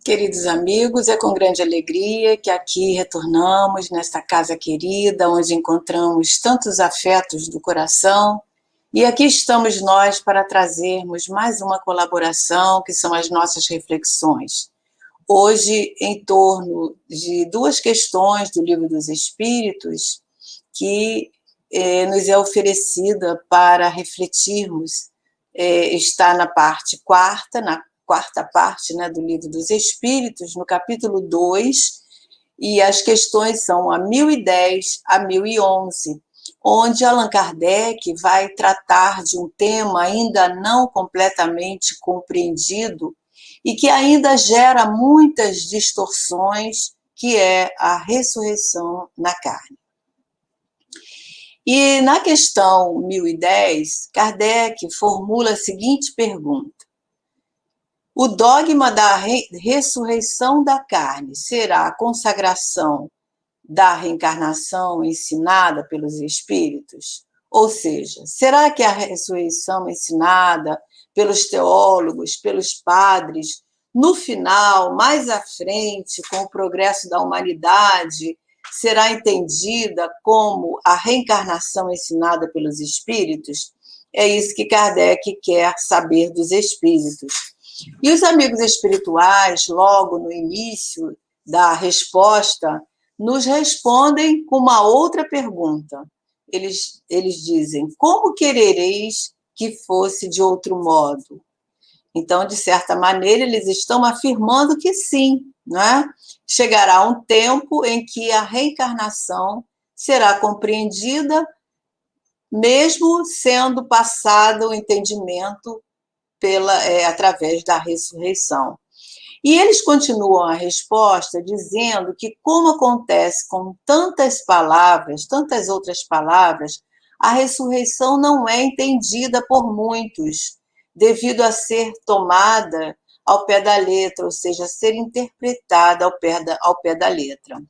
Queridos amigos, é com grande alegria que aqui retornamos nesta casa querida, onde encontramos tantos afetos do coração. E aqui estamos nós para trazermos mais uma colaboração, que são as nossas reflexões. Hoje, em torno de duas questões do Livro dos Espíritos, que nos é oferecida para refletirmos. Está na parte quarta, na quarta parte, né, do Livro dos Espíritos, no capítulo 2, e as questões são a 1010 a 1011, onde Allan Kardec vai tratar de um tema ainda não completamente compreendido e que ainda gera muitas distorções, que é a ressurreição na carne. E na questão 1010, Kardec formula a seguinte pergunta: o dogma da ressurreição da carne será a consagração da reencarnação ensinada pelos espíritos? Ou seja, será que a ressurreição ensinada pelos teólogos, pelos padres, no final, mais à frente, com o progresso da humanidade, será entendida como a reencarnação ensinada pelos espíritos? É isso que Kardec quer saber dos espíritos. E os amigos espirituais, logo no início da resposta, nos respondem com uma outra pergunta. Eles dizem: como querereis que fosse de outro modo? Então, de certa maneira, eles estão afirmando que sim, não é? Chegará um tempo em que a reencarnação será compreendida, mesmo sendo passado o entendimento através da ressurreição. E eles continuam a resposta dizendo que, como acontece com tantas palavras, tantas outras palavras, a ressurreição não é entendida por muitos, devido a ser tomada ao pé da letra, ou seja, ser interpretada ao pé da letra.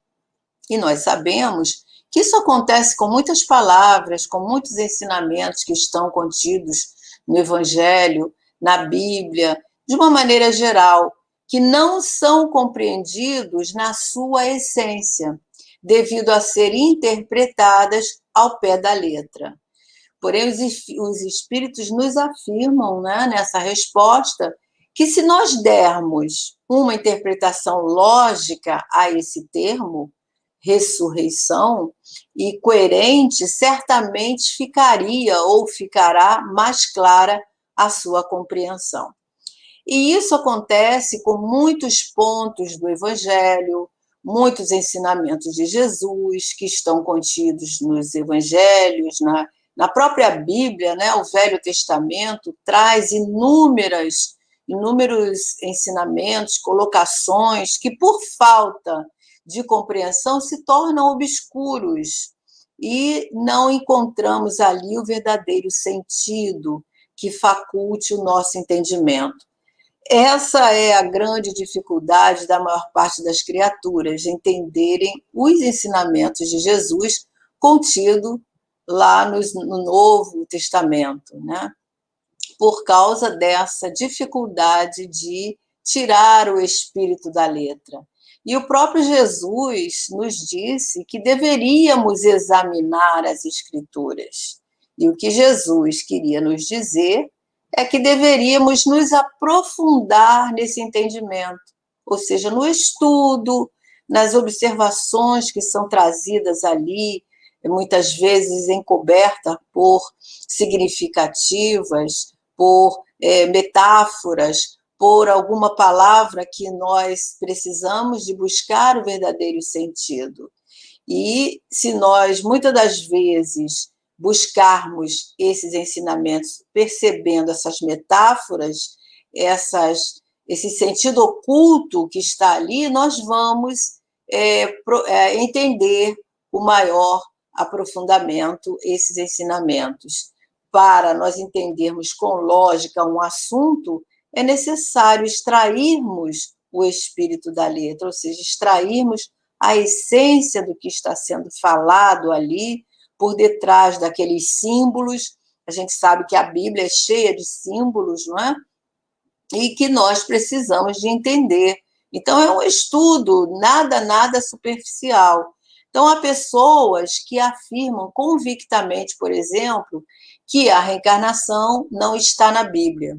E nós sabemos que isso acontece com muitas palavras, com muitos ensinamentos que estão contidos no Evangelho, na Bíblia, de uma maneira geral, que não são compreendidos na sua essência, devido a serem interpretadas ao pé da letra. Porém, os espíritos nos afirmam, né, nessa resposta, que se nós dermos uma interpretação lógica a esse termo, ressurreição, e coerente, certamente ficaria ou ficará mais clara a sua compreensão. E isso acontece com muitos pontos do Evangelho, muitos ensinamentos de Jesus que estão contidos nos Evangelhos, na própria Bíblia, né? O Velho Testamento traz inúmeros ensinamentos, colocações que, por falta de compreensão, se tornam obscuros e não encontramos ali o verdadeiro sentido que faculte o nosso entendimento. Essa é a grande dificuldade da maior parte das criaturas, de entenderem os ensinamentos de Jesus contido lá no Novo Testamento, né? Por causa dessa dificuldade de tirar o espírito da letra. E o próprio Jesus nos disse que deveríamos examinar as Escrituras. E o que Jesus queria nos dizer é que deveríamos nos aprofundar nesse entendimento, ou seja, no estudo, nas observações que são trazidas ali, muitas vezes encobertas por significativas, por metáforas, por alguma palavra que nós precisamos de buscar o verdadeiro sentido. E se nós, muitas das vezes, buscarmos esses ensinamentos, percebendo essas metáforas, esse sentido oculto que está ali, nós vamos entender o maior aprofundamento esses ensinamentos. Para nós entendermos com lógica um assunto, é necessário extrairmos o espírito da letra, ou seja, extrairmos a essência do que está sendo falado ali, por detrás daqueles símbolos. A gente sabe que a Bíblia é cheia de símbolos, não é? E que nós precisamos de entender Então, é um estudo nada superficial. Então, há pessoas que afirmam convictamente, por exemplo, que a reencarnação não está na Bíblia.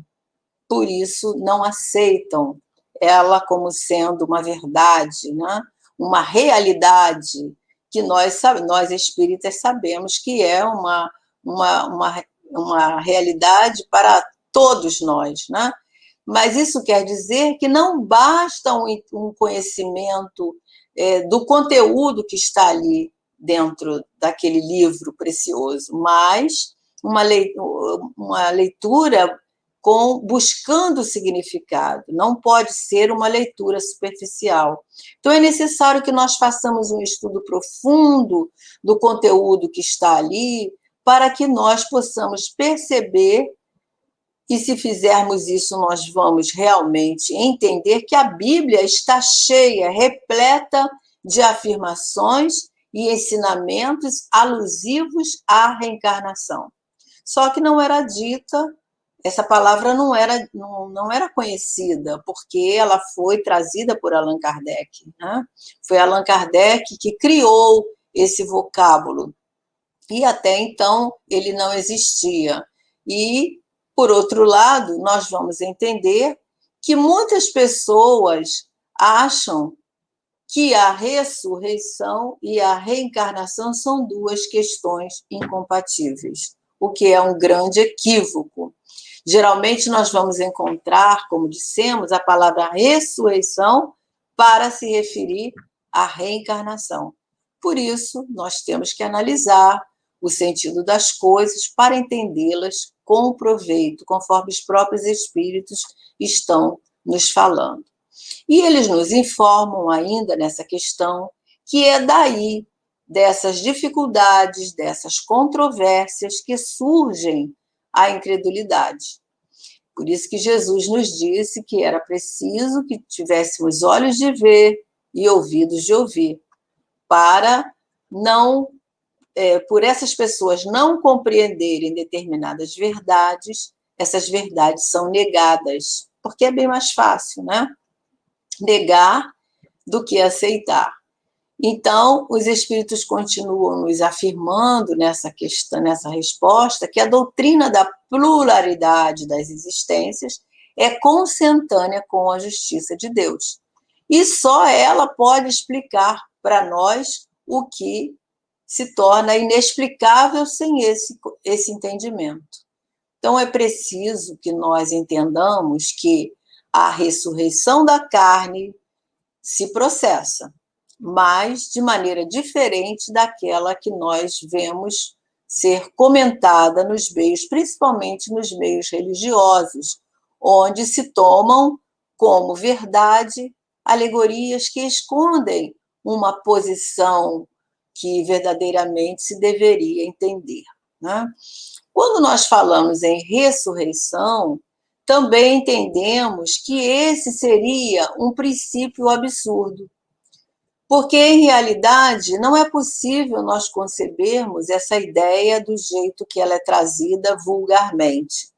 Por isso, não aceitam ela como sendo uma verdade, né? Uma realidade que nós espíritas sabemos que é uma realidade para todos nós, né? Mas isso quer dizer que não basta um conhecimento do conteúdo que está ali dentro daquele livro precioso, mas uma leitura buscando significado, não pode ser uma leitura superficial. Então, é necessário que nós façamos um estudo profundo do conteúdo que está ali, para que nós possamos perceber, e se fizermos isso, nós vamos realmente entender que a Bíblia está cheia, repleta de afirmações e ensinamentos alusivos à reencarnação. Só que não era dita, essa palavra não era conhecida, porque ela foi trazida por Allan Kardec, né? Foi Allan Kardec que criou esse vocábulo, e até então ele não existia. E, por outro lado, nós vamos entender que muitas pessoas acham que a ressurreição e a reencarnação são duas questões incompatíveis, o que é um grande equívoco. Geralmente nós vamos encontrar, como dissemos, a palavra ressurreição para se referir à reencarnação. Por isso, nós temos que analisar o sentido das coisas para entendê-las com proveito, conforme os próprios espíritos estão nos falando. E eles nos informam ainda nessa questão que é daí, dessas dificuldades, dessas controvérsias, que surgem a incredulidade. Por isso que Jesus nos disse que era preciso que tivéssemos olhos de ver e ouvidos de ouvir, para não, por essas pessoas não compreenderem determinadas verdades, essas verdades são negadas, porque é bem mais fácil, né? Negar do que aceitar. Então, os espíritos continuam nos afirmando nessa questão, nessa resposta, que a doutrina da pluralidade das existências é consentânea com a justiça de Deus. E só ela pode explicar para nós o que se torna inexplicável sem esse entendimento. Então, é preciso que nós entendamos que a ressurreição da carne se processa, mas de maneira diferente daquela que nós vemos ser comentada nos meios, principalmente nos meios religiosos, onde se tomam como verdade alegorias que escondem uma posição que verdadeiramente se deveria entender, né? Quando nós falamos em ressurreição, também entendemos que esse seria um princípio absurdo, porque, em realidade, não é possível nós concebermos essa ideia do jeito que ela é trazida vulgarmente.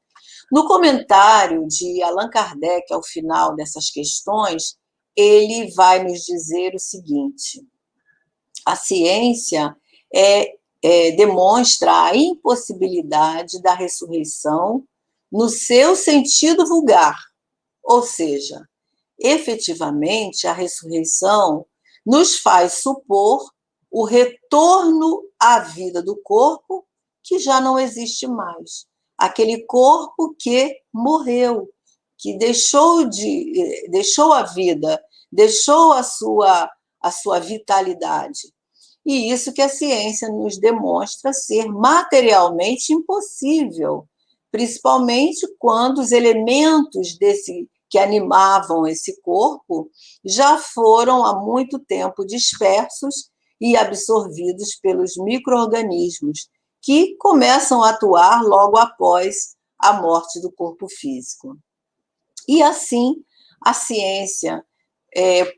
No comentário de Allan Kardec, ao final dessas questões, ele vai nos dizer o seguinte: a ciência demonstra a impossibilidade da ressurreição no seu sentido vulgar, ou seja, efetivamente, a ressurreição nos faz supor o retorno à vida do corpo que já não existe mais. Aquele corpo que morreu, que deixou a vida, deixou a sua vitalidade. E isso que a ciência nos demonstra ser materialmente impossível, principalmente quando os elementos que animavam esse corpo já foram há muito tempo dispersos e absorvidos pelos micro-organismos, que começam a atuar logo após a morte do corpo físico. E assim, a ciência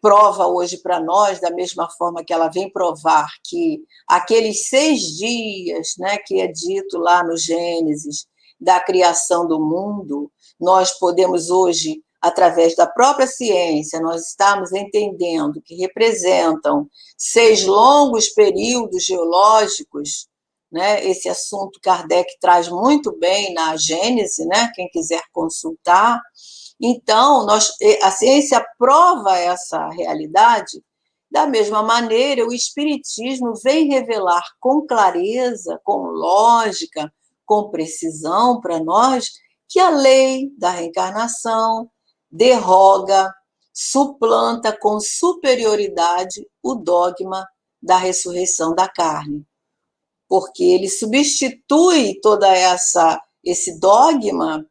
prova hoje para nós, da mesma forma que ela vem provar que aqueles 6 dias, né, que é dito lá no Gênesis, da criação do mundo, nós podemos hoje através da própria ciência, nós estamos entendendo que representam 6 longos períodos geológicos, né? Esse assunto Kardec traz muito bem na Gênese, né? Quem quiser consultar. Então, a ciência prova essa realidade. Da mesma maneira, o Espiritismo vem revelar com clareza, com lógica, com precisão para nós, que a lei da reencarnação derroga, suplanta com superioridade o dogma da ressurreição da carne. Porque ele substitui esse dogma,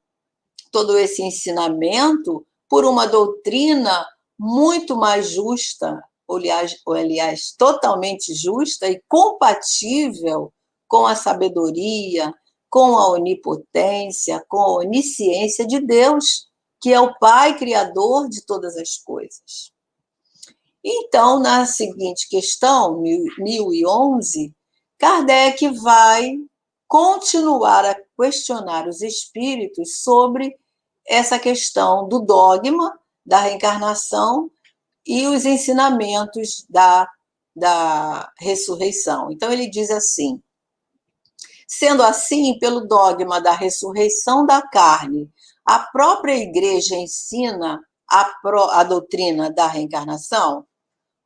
todo esse ensinamento, por uma doutrina muito mais justa, aliás, totalmente justa e compatível com a sabedoria, com a onipotência, com a onisciência de Deus, que é o Pai Criador de todas as coisas. Então, na seguinte questão, 1011, Kardec vai continuar a questionar os espíritos sobre essa questão do dogma da reencarnação e os ensinamentos da ressurreição. Então, ele diz assim: sendo assim, pelo dogma da ressurreição da carne, a própria Igreja ensina a doutrina da reencarnação,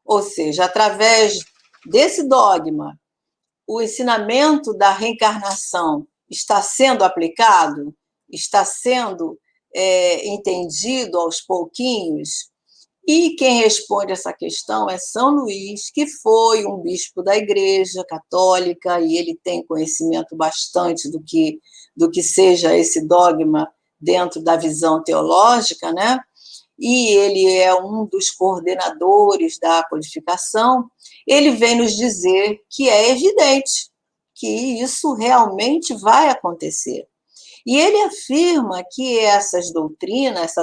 ou seja, através desse dogma, o ensinamento da reencarnação está sendo aplicado, está sendo entendido aos pouquinhos. E quem responde essa questão é São Luís, que foi um bispo da Igreja Católica, e ele tem conhecimento bastante do que seja esse dogma dentro da visão teológica, né? E ele é um dos coordenadores da codificação. Ele vem nos dizer que é evidente que isso realmente vai acontecer. E ele afirma que essa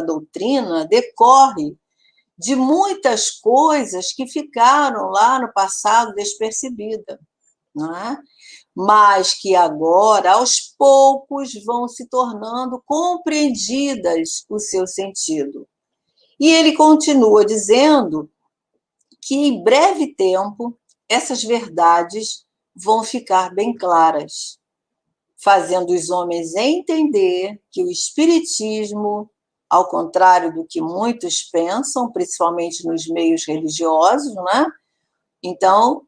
doutrina decorre de muitas coisas que ficaram lá no passado despercebidas, não é? Mas que agora, aos poucos, vão se tornando compreendidas o seu sentido. E ele continua dizendo que, em breve tempo, essas verdades vão ficar bem claras, fazendo os homens entender que o Espiritismo, ao contrário do que muitos pensam, principalmente nos meios religiosos, né? Então,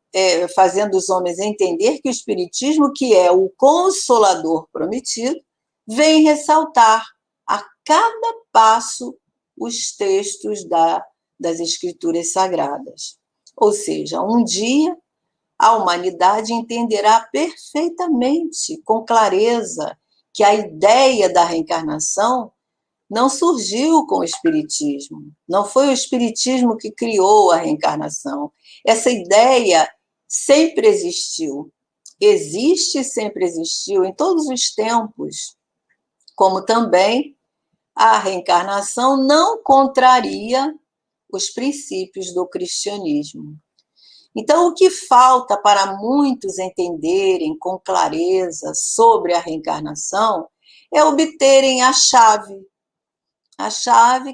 fazendo os homens entender que o Espiritismo, que é o Consolador prometido, vem ressaltar a cada passo os textos das Escrituras Sagradas. Ou seja, um dia a humanidade entenderá perfeitamente, com clareza, que a ideia da reencarnação não surgiu com o Espiritismo. Não foi o Espiritismo que criou a reencarnação. Essa ideia sempre existiu. Existe e sempre existiu em todos os tempos. Como também a reencarnação não contraria os princípios do cristianismo. Então, o que falta para muitos entenderem com clareza sobre a reencarnação é obterem a chave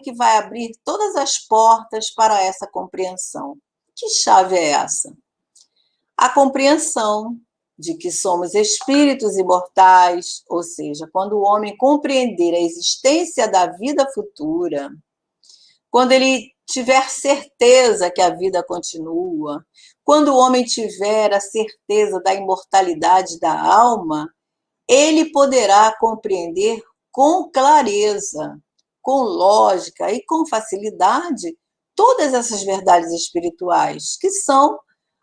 que vai abrir todas as portas para essa compreensão. Que chave é essa? A compreensão de que somos espíritos imortais, ou seja, quando o homem compreender a existência da vida futura, quando ele tiver certeza que a vida continua, quando o homem tiver a certeza da imortalidade da alma, ele poderá compreender com clareza, com lógica e com facilidade todas essas verdades espirituais, que são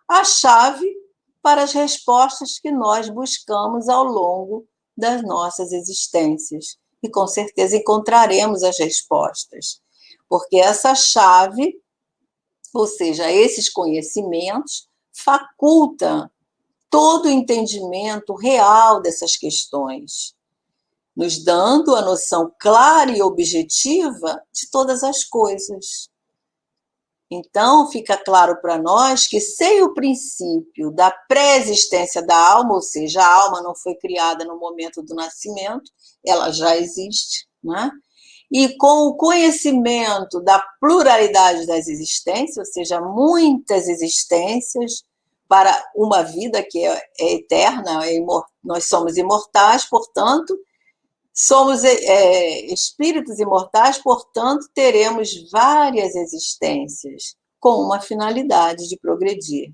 a chave para as respostas que nós buscamos ao longo das nossas existências. E com certeza encontraremos as respostas, porque essa chave, ou seja, esses conhecimentos, facultam todo o entendimento real dessas questões, nos dando a noção clara e objetiva de todas as coisas. Então, fica claro para nós que sem o princípio da pré-existência da alma, ou seja, a alma não foi criada no momento do nascimento, ela já existe, né? e com o conhecimento da pluralidade das existências, ou seja, muitas existências para uma vida que é eterna, nós somos imortais, portanto, somos espíritos imortais, portanto, teremos várias existências com uma finalidade de progredir.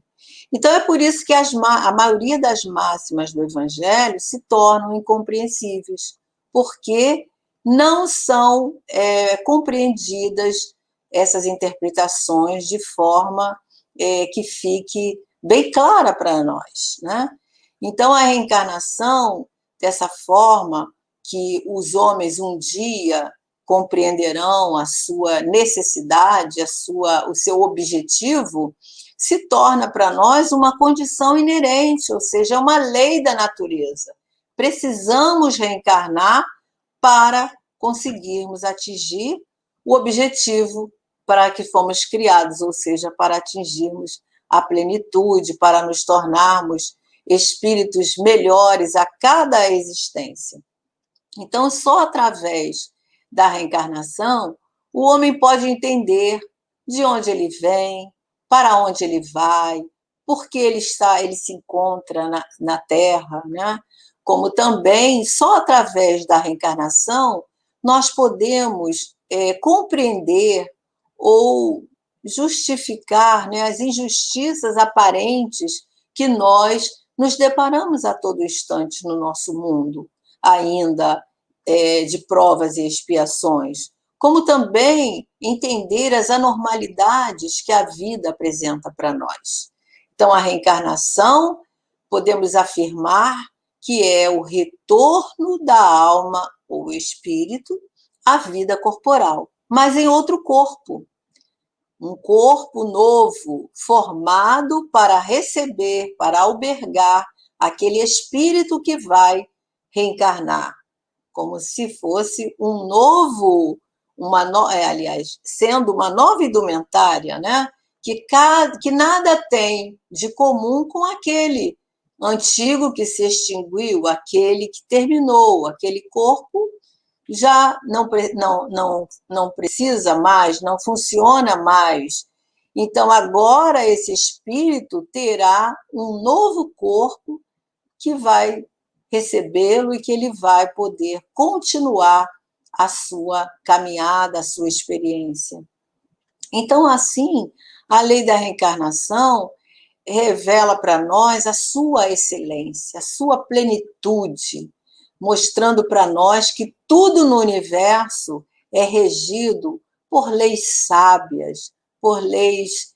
Então, é por isso que a maioria das máximas do Evangelho se tornam incompreensíveis, porque não são compreendidas essas interpretações de forma que fique bem clara para nós, né? Então, a reencarnação, dessa forma que os homens um dia compreenderão a sua necessidade, o seu objetivo, se torna para nós uma condição inerente, ou seja, é uma lei da natureza. Precisamos reencarnar para conseguirmos atingir o objetivo para que fomos criados, ou seja, para atingirmos a plenitude, para nos tornarmos espíritos melhores a cada existência. Então, só através da reencarnação o homem pode entender de onde ele vem, para onde ele vai, por que ele se encontra na Terra, né? Como também só através da reencarnação nós podemos compreender ou justificar, né, as injustiças aparentes que nós nos deparamos a todo instante no nosso mundo, ainda de provas e expiações, como também entender as anormalidades que a vida apresenta para nós. Então, a reencarnação, podemos afirmar que é o retorno da alma ou espírito à vida corporal, mas em outro corpo. Um corpo novo, formado para receber, para albergar aquele espírito que vai reencarnar, como se fosse um novo, aliás, sendo uma nova indumentária, né? Que nada tem de comum com aquele antigo que se extinguiu, aquele que terminou, aquele corpo já não precisa mais, não funciona mais. Então, agora esse espírito terá um novo corpo que vai recebê-lo e que ele vai poder continuar a sua caminhada, a sua experiência. Então, assim, a lei da reencarnação revela para nós a sua excelência, a sua plenitude, mostrando para nós que tudo no universo é regido por leis sábias, por leis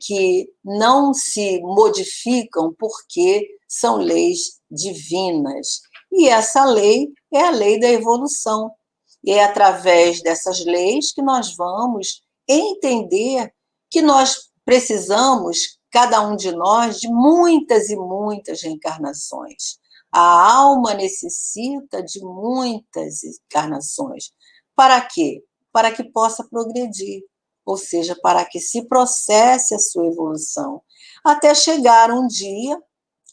que não se modificam porque são leis divinas. E essa lei é a lei da evolução. E é através dessas leis que nós vamos entender que nós precisamos, cada um de nós, de muitas e muitas reencarnações. A alma necessita de muitas encarnações. Para quê? Para que possa progredir, ou seja, para que se processe a sua evolução, até chegar um dia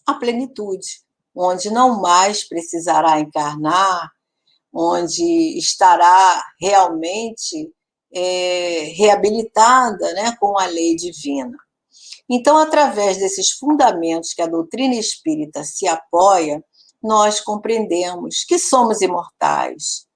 à plenitude, onde não mais precisará encarnar, onde estará realmente reabilitada, né, com a lei divina. Então, através desses fundamentos que a doutrina espírita se apoia, nós compreendemos que somos imortais,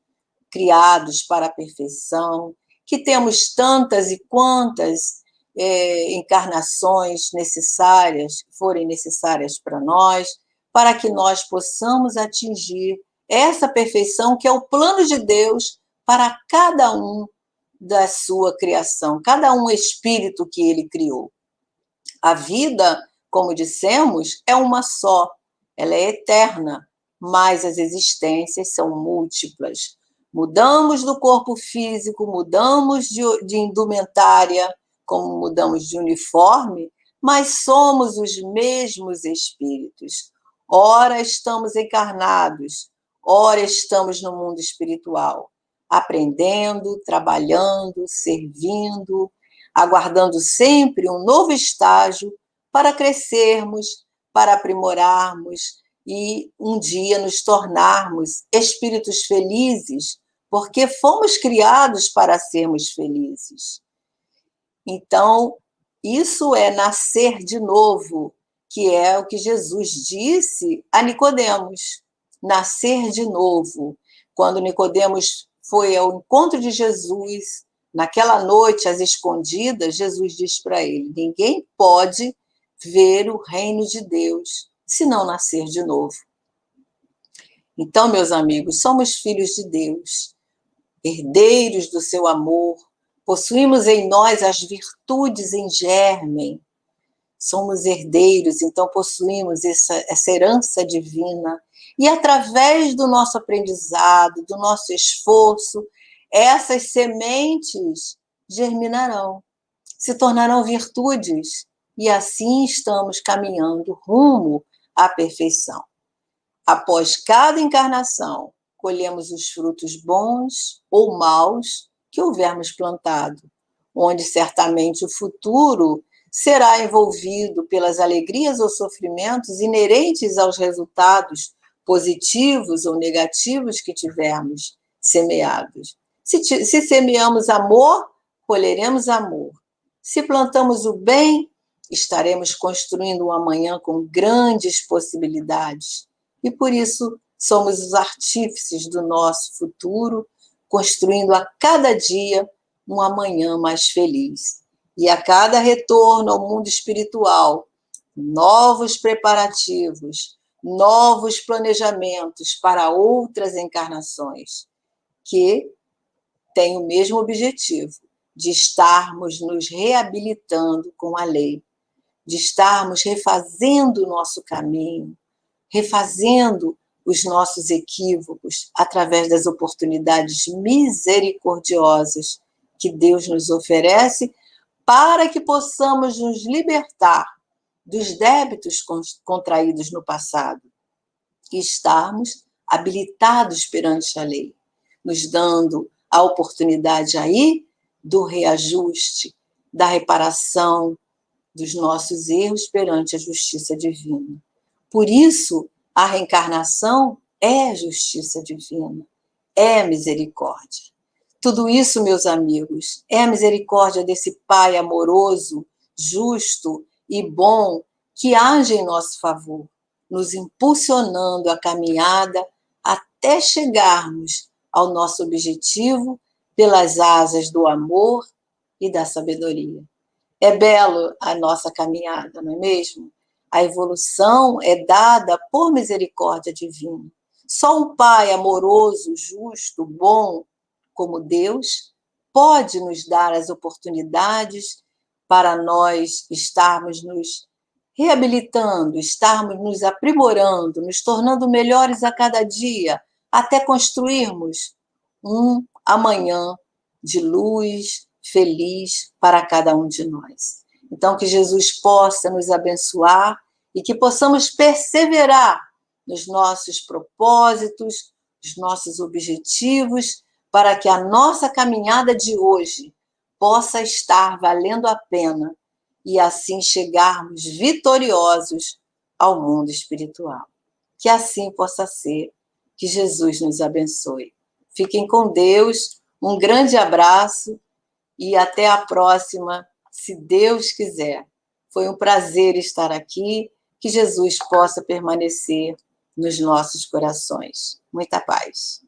criados para a perfeição, que temos tantas e quantas encarnações necessárias, forem necessárias para nós, para que nós possamos atingir essa perfeição que é o plano de Deus para cada um da sua criação, cada um espírito que ele criou. A vida, como dissemos, é uma só, ela é eterna, mas as existências são múltiplas. Mudamos do corpo físico, mudamos de indumentária, como mudamos de uniforme, mas somos os mesmos espíritos. Ora estamos encarnados, ora estamos no mundo espiritual, aprendendo, trabalhando, servindo, aguardando sempre um novo estágio para crescermos, para aprimorarmos e um dia nos tornarmos espíritos felizes, porque fomos criados para sermos felizes. Então, isso é nascer de novo, que é o que Jesus disse a Nicodemos, nascer de novo. Quando Nicodemos foi ao encontro de Jesus, naquela noite, às escondidas, Jesus diz para ele: ninguém pode ver o reino de Deus se não nascer de novo. Então, meus amigos, somos filhos de Deus, herdeiros do seu amor, possuímos em nós as virtudes em germen, somos herdeiros, então possuímos essa herança divina, e através do nosso aprendizado, do nosso esforço, essas sementes germinarão, se tornarão virtudes, e assim estamos caminhando rumo à perfeição. Após cada encarnação, colhemos os frutos bons ou maus que houvermos plantado, onde certamente o futuro será envolvido pelas alegrias ou sofrimentos inerentes aos resultados positivos ou negativos que tivermos semeados. Se semeamos amor, colheremos amor. Se plantamos o bem, estaremos construindo um amanhã com grandes possibilidades. E por isso somos os artífices do nosso futuro, construindo a cada dia um amanhã mais feliz. E a cada retorno ao mundo espiritual, novos preparativos, novos planejamentos para outras encarnações, que têm o mesmo objetivo, de estarmos nos reabilitando com a lei, de estarmos refazendo o nosso caminho, refazendo os nossos equívocos através das oportunidades misericordiosas que Deus nos oferece para que possamos nos libertar dos débitos contraídos no passado e estarmos habilitados perante a lei, nos dando a oportunidade aí do reajuste, da reparação dos nossos erros perante a justiça divina. Por isso, a reencarnação é justiça divina, é misericórdia. Tudo isso, meus amigos, é a misericórdia desse Pai amoroso, justo e bom que age em nosso favor, nos impulsionando a caminhada até chegarmos ao nosso objetivo pelas asas do amor e da sabedoria. É belo a nossa caminhada, não é mesmo? A evolução é dada por misericórdia divina. Só um Pai amoroso, justo, bom, como Deus, pode nos dar as oportunidades para nós estarmos nos reabilitando, estarmos nos aprimorando, nos tornando melhores a cada dia, até construirmos um amanhã de luz, feliz para cada um de nós. Então, que Jesus possa nos abençoar e que possamos perseverar nos nossos propósitos, nos nossos objetivos, para que a nossa caminhada de hoje possa estar valendo a pena e assim chegarmos vitoriosos ao mundo espiritual. Que assim possa ser. Que Jesus nos abençoe. Fiquem com Deus, um grande abraço e até a próxima, se Deus quiser. Foi um prazer estar aqui, que Jesus possa permanecer nos nossos corações. Muita paz.